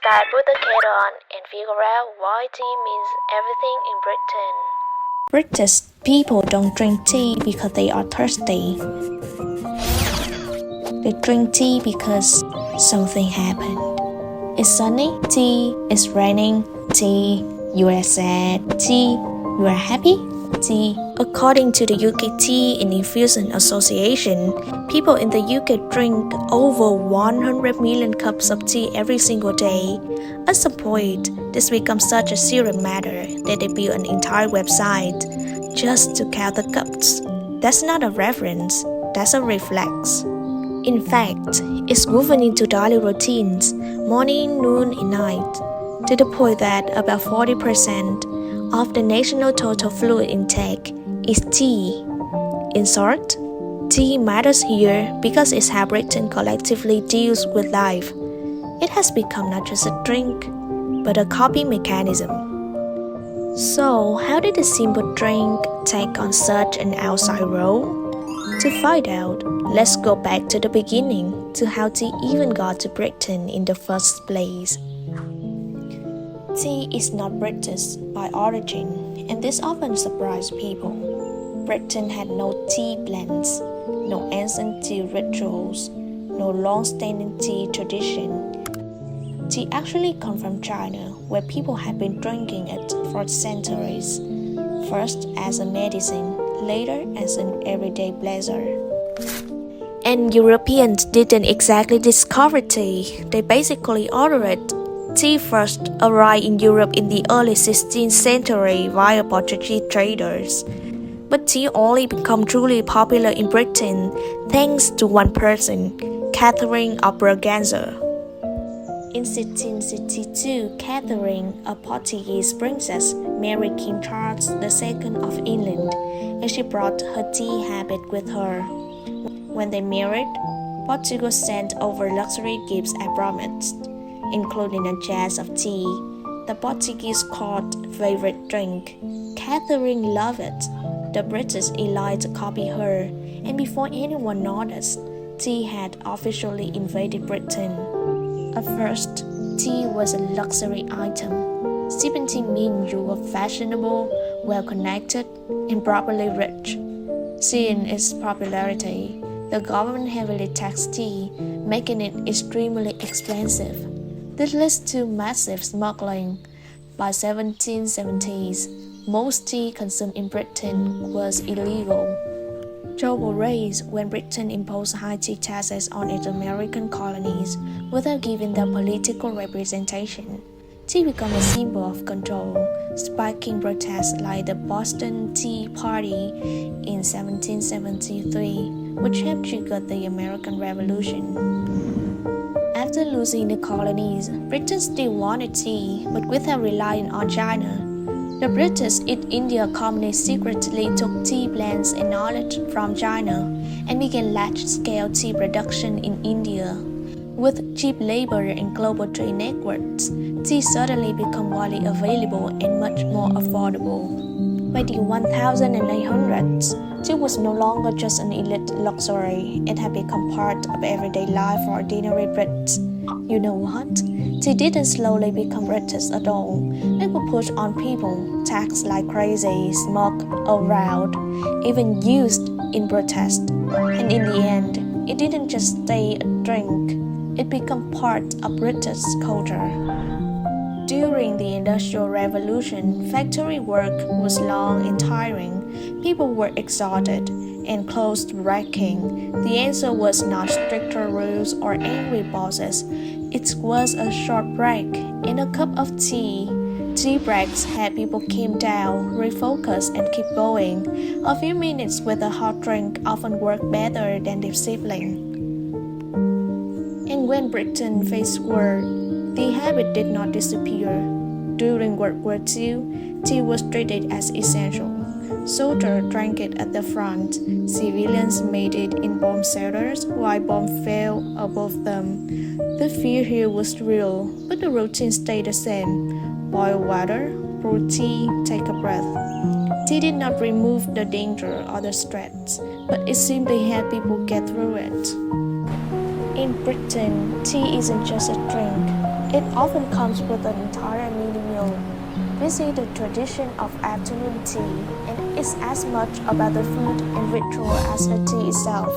Start with the kettle on and figure out why tea means everything in Britain. British people don't drink tea because they are thirsty. They drink tea because something happened. It's sunny, tea. It's raining, tea. You are sad, tea. You are happy, tea. According to the UKTIA Infusions Association, people in the UK drink over 100 million cups of tea every single day. At some point, this becomes such a serious matter that they built an entire website just to count the cups. That's not a reference, that's a reflex. In fact, it's woven into daily routines, morning, noon, and night, to the point that about 40% of the national total fluid intake is tea. In short, tea matters here because it's how Britain collectively deals with life. It has become not just a drink, but a coping mechanism. So, how did a simple drink take on such an outside role? To find out, let's go back to the beginning, to how tea even got to Britain in the first place. Tea is not British by origin, and this often surprises people. Britain had no tea blends, no ancient tea rituals, no long-standing tea tradition. Tea actually comes from China, where people have been drinking it for centuries, first as a medicine, later as an everyday pleasure. And Europeans didn't exactly discover tea, they basically ordered it. Tea first arrived in Europe in the early 16th century via Portuguese traders. But tea only became truly popular in Britain thanks to one person, Catherine of Braganza. In 1662, Catherine, a Portuguese princess, married King Charles II of England, and she brought her tea habit with her. When they married, Portugal sent over luxury gifts as promised, including a jazz of tea, the Portuguese court favorite drink. Catherine loved it. The British elite copied her, and before anyone noticed, tea had officially invaded Britain. At first, tea was a luxury item. Sipping tea meant you were fashionable, well-connected, and properly rich. Seeing its popularity, the government heavily taxed tea, making it extremely expensive. This led to massive smuggling. By 1770s, most tea consumed in Britain was illegal. Trouble raised when Britain imposed high tea taxes on its American colonies without giving them political representation. Tea became a symbol of control, sparking protests like the Boston Tea Party in 1773, which helped trigger the American Revolution. After losing the colonies, Britain still wanted tea, but without relying on China. The British East India Company secretly took tea blends and knowledge from China and began large-scale tea production in India. With cheap labor and global trade networks, tea suddenly became widely available and much more affordable. By the 1800s, tea was no longer just an elite luxury, it had become part of everyday life for ordinary Brits. You know what? Tea didn't slowly become British at all. It was pushed on people, taxed like crazy, smoked around, even used in protest. And in the end, it didn't just stay a drink, it became part of British culture. During the Industrial Revolution, factory work was long and tiring. People were exhausted and close to wrecking. The answer was not stricter rules or angry bosses. It was a short break and a cup of tea. Tea breaks help people calm down, refocus, and keep going. A few minutes with a hot drink often work better than discipline. And when Britain faced war, the habit did not disappear. During World War II, tea was treated as essential. Soldiers drank it at the front. Civilians made it in bomb shelters while bombs fell above them. The fear here was real, but the routine stayed the same. Boil water, brew tea, take a breath. Tea did not remove the danger or the stress, but it simply helped people get through it. In Britain, tea isn't just a drink, It often comes with an entire mini meal. We see the tradition of afternoon tea, and it's as much about the food and ritual as the tea itself.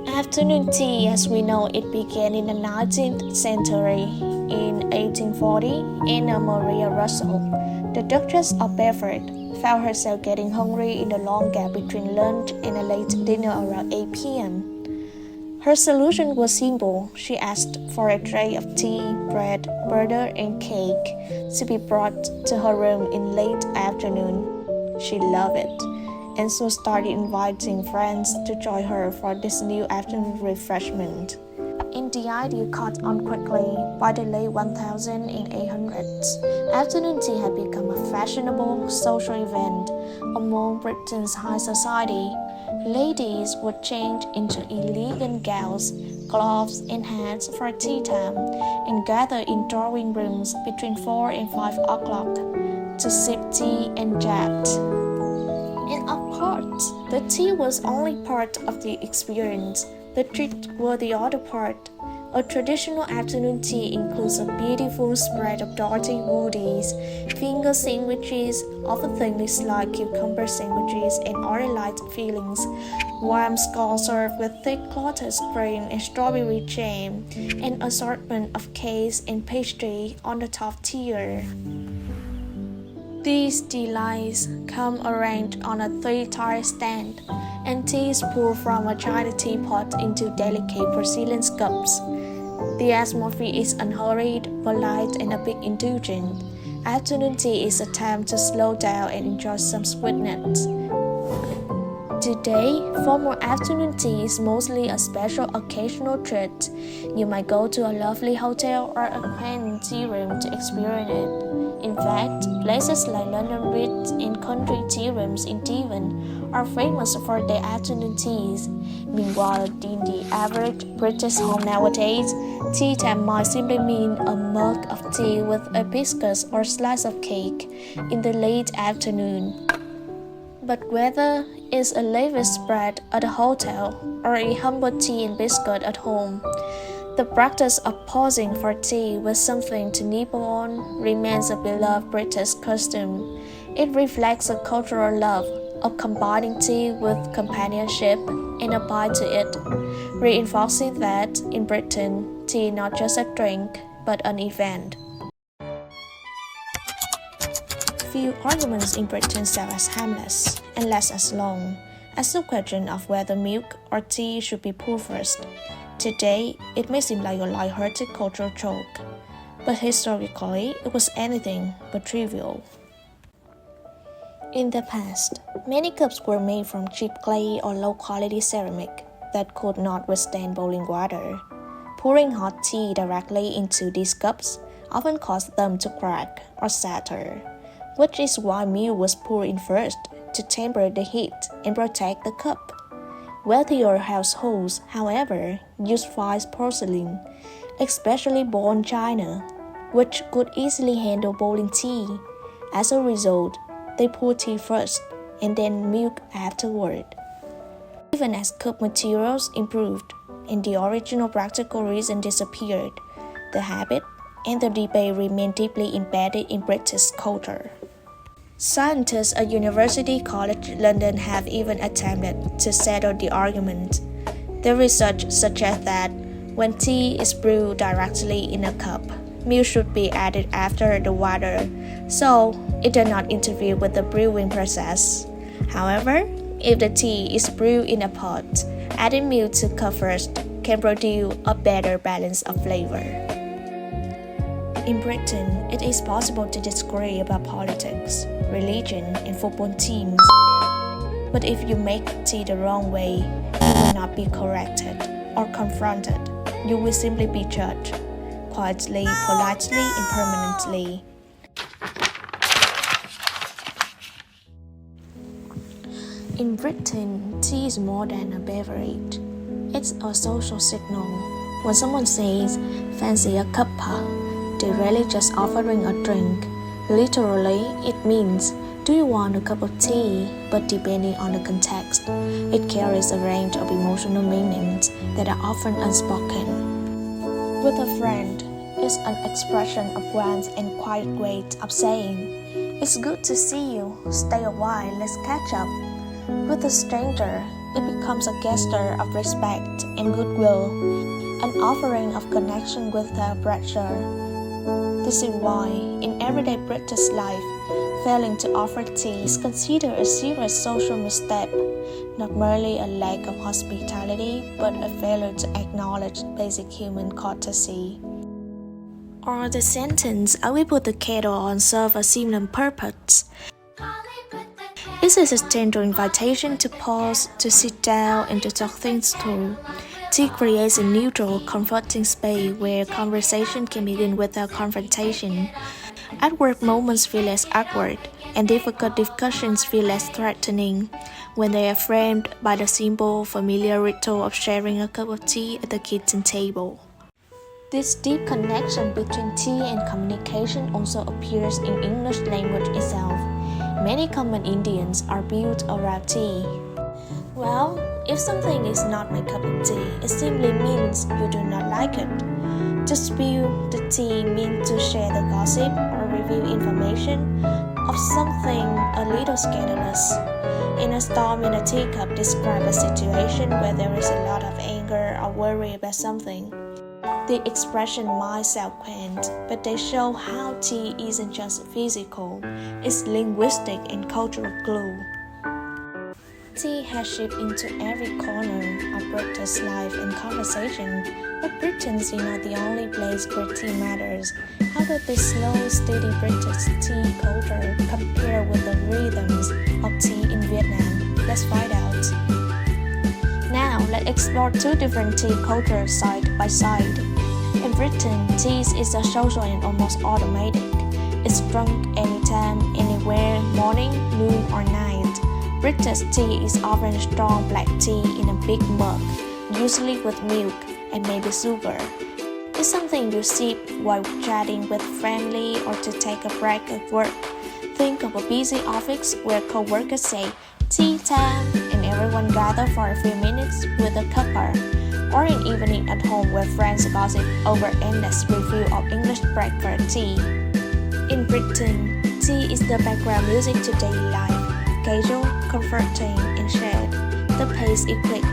Afternoon tea, as we know it, began in the 19th century. In 1840, Anna Maria Russell, the Duchess of Bedford, found herself getting hungry in the long gap between lunch and a late dinner around 8 p.m. Her solution was simple. She asked for a tray of tea, bread, butter, and cake to be brought to her room in late afternoon. She loved it, and so started inviting friends to join her for this new afternoon refreshment. And the idea caught on quickly. By the late 1800s, afternoon tea had become a fashionable social event among Britain's high society. Ladies would change into elegant gowns, gloves, and hats for tea time and gather in drawing rooms between 4 and 5 o'clock to sip tea and chat. And of course, the tea was only part of the experience. The treats were the other part. A traditional afternoon tea includes a beautiful spread of dirty woodies, finger sandwiches, often thinly sliced cucumber sandwiches, and other light fillings, warm scones served with thick clotted cream and strawberry jam, and assortment of cakes and pastry on the top tier. These delights come arranged on a 3-tier stand, and tea is poured from a giant teapot into delicate porcelain cups. The atmosphere is unhurried, polite, and a bit indulgent. Afternoon tea is a time to slow down and enjoy some sweetness. Today, formal afternoon tea is mostly a special occasional treat. You might go to a lovely hotel or a quaint tea room to experience it. In fact, places like London Bridge and country tea rooms in Devon are famous for their afternoon teas. Meanwhile, in the average British home nowadays, tea time might simply mean a mug of tea with a biscuit or slice of cake in the late afternoon. But whether it's a lavish spread at a hotel or a humble tea and biscuit at home, the practice of pausing for tea with something to nibble on remains a beloved British custom. It reflects a cultural love of combining tea with companionship and a bite to it, reinforcing that in Britain, tea is not just a drink, but an event. Few arguments in Britain serve as harmless and last as long as the question of whether milk or tea should be poured first. Today, it may seem like a light-hearted cultural joke, but historically, it was anything but trivial. In the past, many cups were made from cheap clay or low-quality ceramic that could not withstand boiling water. Pouring hot tea directly into these cups often caused them to crack or shatter, which is why milk was poured in first to temper the heat and protect the cup. Wealthier households, however, used fine porcelain, especially bone china, which could easily handle boiling tea. As a result, they poured tea first and then milk afterward. Even as cup materials improved and the original practical reason disappeared, the habit and the debate remain deeply embedded in British culture. Scientists at University College London have even attempted to settle the argument. The research suggests that when tea is brewed directly in a cup, milk should be added after the water, so it does not interfere with the brewing process. However, if the tea is brewed in a pot, adding milk to cup first can produce a better balance of flavor. In Britain, it is possible to disagree about politics, religion, and football teams. But if you make tea the wrong way, you will not be corrected or confronted. You will simply be judged, quietly, politely, and permanently. In Britain, tea is more than a beverage. It's a social signal. When someone says, "Fancy a cuppa," they're really just offering a drink. Literally, it means, "Do you want a cup of tea?" But depending on the context, it carries a range of emotional meanings that are often unspoken. With a friend, is an expression of warmth and quiet weight of saying, "It's good to see you, stay a while, let's catch up." With a stranger, it becomes a gesture of respect and goodwill, an offering of connection with their brother. This is why, in everyday British life, failing to offer tea is considered a serious social misstep, not merely a lack of hospitality, but a failure to acknowledge basic human courtesy. Or the sentence, "I will put the kettle on," serve a similar purpose. This is a gentle invitation to pause, to sit down, and to talk things through. Tea creates a neutral, comforting space where conversation can begin without confrontation. At work, moments feel less awkward, and difficult discussions feel less threatening when they are framed by the simple, familiar ritual of sharing a cup of tea at the kitchen table. This deep connection between tea and communication also appears in English language itself. Many common idioms are built around tea. Well, if something is not my cup of tea, it simply means you do not like it. To spill the tea means to share the gossip or reveal information of something a little scandalous. In a storm in a teacup describe a situation where there is a lot of anger or worry about something. The expression might sound quaint, but they show how tea isn't just physical, it's linguistic and cultural glue. Tea has shaped into every corner of British life and conversation, but Britain is not the only place where tea matters. How does this slow, steady British tea culture compare with the rhythms of tea in Vietnam? Let's find out. Now, let's explore two different tea cultures side by side. In Britain, tea is a social and almost automatic. It's drunk anytime, anywhere, morning, noon, or night. British tea is often strong black tea in a big mug, usually with milk and maybe sugar. It's something you sip while chatting with family or to take a break at work. Think of a busy office where co-workers say, "Tea time," and everyone gather for a few minutes with a cuppa. Or an evening at home where friends gossip over endless review of English breakfast tea. In Britain, tea is the background music to daily life, casual, comforting, and shared. The pace is quick.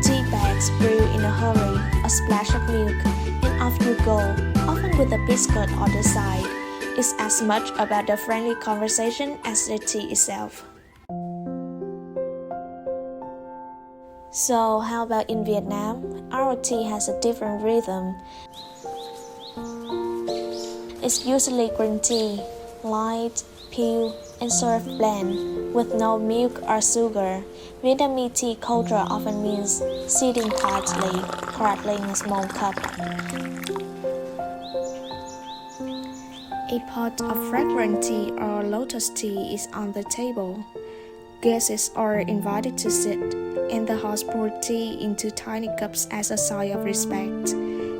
Tea bags brew in a hurry, a splash of milk, and off you go, often with a biscuit on the side. It's as much about the friendly conversation as the tea itself. So how about in Vietnam? Our tea has a different rhythm. It's usually green tea, light, pale, and served blend, with no milk or sugar. Vietnamese tea culture often means sitting quietly, cradling a small cup. A pot of fragrant tea or lotus tea is on the table. Guests are invited to sit, and the host pours tea into tiny cups as a sign of respect.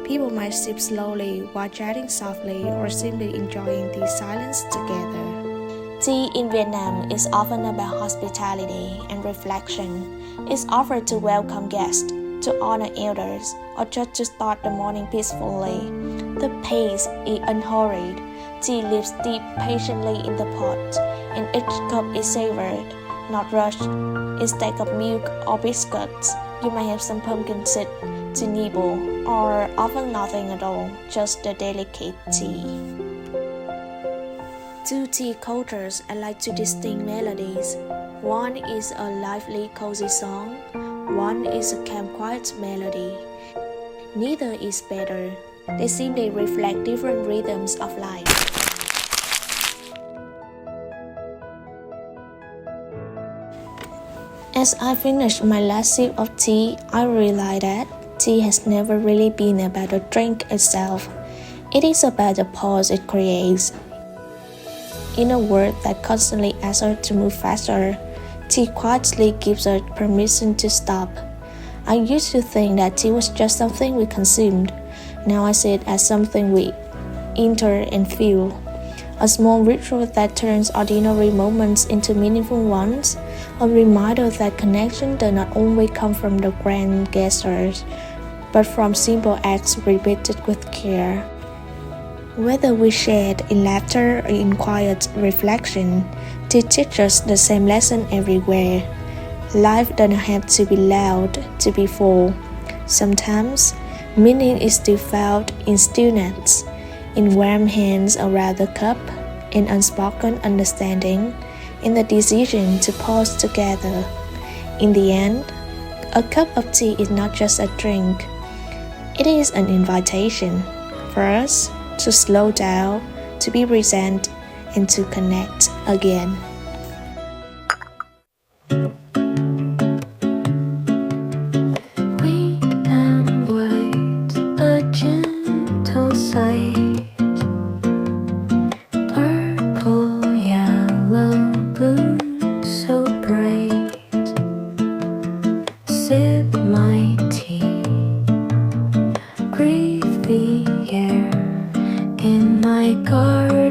People might sip slowly while chatting softly or simply enjoying the silence together. Tea in Vietnam is often about hospitality and reflection. It's offered to welcome guests, to honor elders, or just to start the morning peacefully. The pace is unhurried. Tea lives deep patiently in the pot, and each cup is savored, not rushed. Instead of milk or biscuits, you may have some pumpkin seed to nibble, or often nothing at all, just the delicate tea. Two tea cultures are like two distinct melodies. One is a lively, cozy song. One is a calm, quiet melody. Neither is better. They simply reflect different rhythms of life. As I finished my last sip of tea, I realized that tea has never really been about the drink itself. It is about the pause it creates. In a world that constantly asks us to move faster, tea quietly gives us permission to stop. I used to think that tea was just something we consumed. Now I see it as something we enter and feel. A small ritual that turns ordinary moments into meaningful ones. A reminder that connection does not always come from the grand gestures, but from simple acts repeated with care. Whether we shared in laughter or in quiet reflection, they teach us the same lesson everywhere. Life doesn't have to be loud to be full. Sometimes, meaning is still found in stillness, in warm hands around the cup, in unspoken understanding, in the decision to pause together. In the end, a cup of tea is not just a drink. It is an invitation for us to slow down, to be present, and to connect again. We wait a gentle sight, purple, yellow, blue, so bright. Sip my tea, breathe the air in my garden.